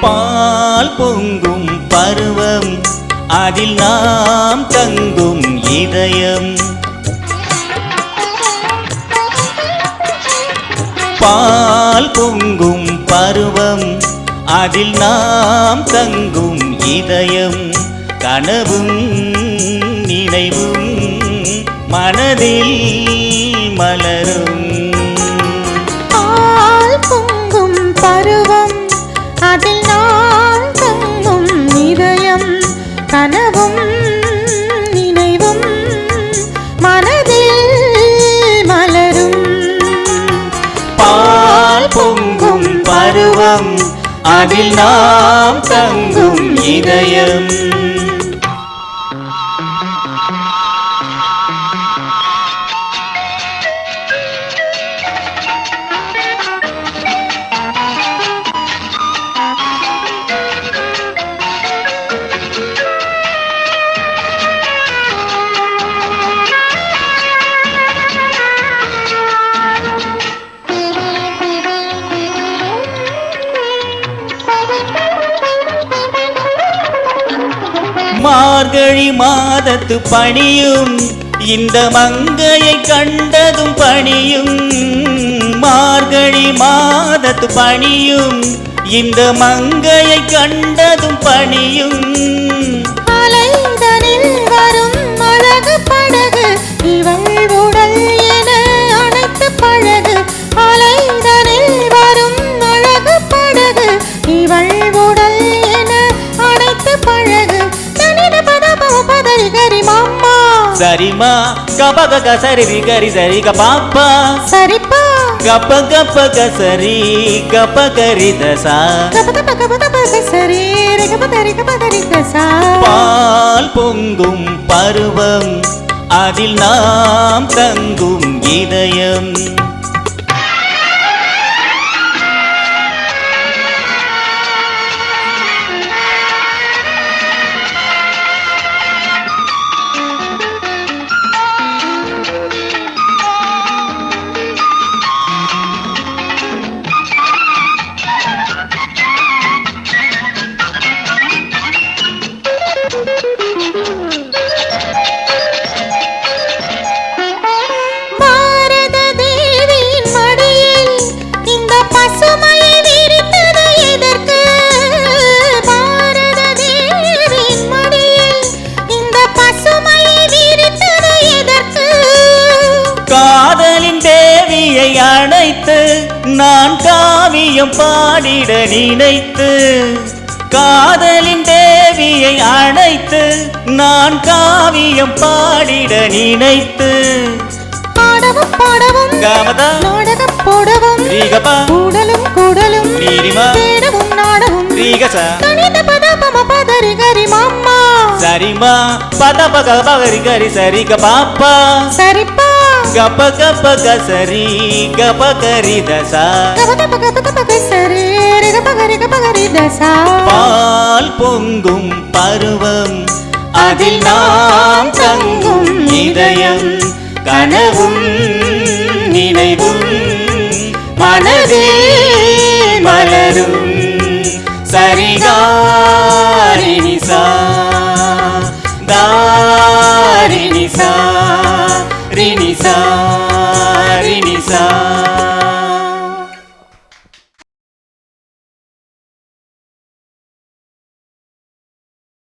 பால் பொங்கும் பருவம் அதில் நாம் தங்கும் இதயம். பால் பொங்கும் பருவம் அதில் நாம் தங்கும் இதயம். கனவும் நினைவும் மனதில் மலரும். பால் பொங்கும் பருவம் அதில் நாம் தங்கும் இதயம். கனவும் நினைவும் மனதில் மலரும். பால் பொங்கும் பருவம் அதில் நாம் தங்கும் இதயம். மார்கழி மாதத்து பணியும் இந்த மங்கையை கண்டதும் பணியும். மார்கழி மாதத்து பணியும் இந்த மங்கையை கண்டதும் பணியும். அலைதனில் வரும் அழகு படகு இவள் உடல் என அணைத்து பழகு. அலைதனில் வரும் அழகு படகு இவள் உடல் என அணைத்து பழகு. சரிமா கபக கசரி கரி சரி கபாப்பா சரிப்பா கப்ப கப்ப கசரி கப்ப கரி தசா சரி தசா. பால் பொங்கும் பருவம் அதில் நாம் தங்கும் இதயம். அணைத்து நான் காவியம் பாடிட நினைத்து. காதலின் தேவியை அணைத்து நான் காவியம் பாடிட நினைத்து. பாடவும் பாடவும் காமதா நாடகம் போடவும் ரீகபா கூடலும் கூடலும் நீரிமா தேடவும் நாடவும் ரீகசா தனித பதபம பதரி கரி மாமா. சரிமா பதபக பகரி கரி சரி கபாப்பா சரிப்பா கப்ப கப்ப கசரி கப கரி தசா. பால் பொங்கும் பருவம் அதில் நாம் தங்கும் இதயம். கனவும் நினைவும் மனதில் மலரும். சரிகாரினிசா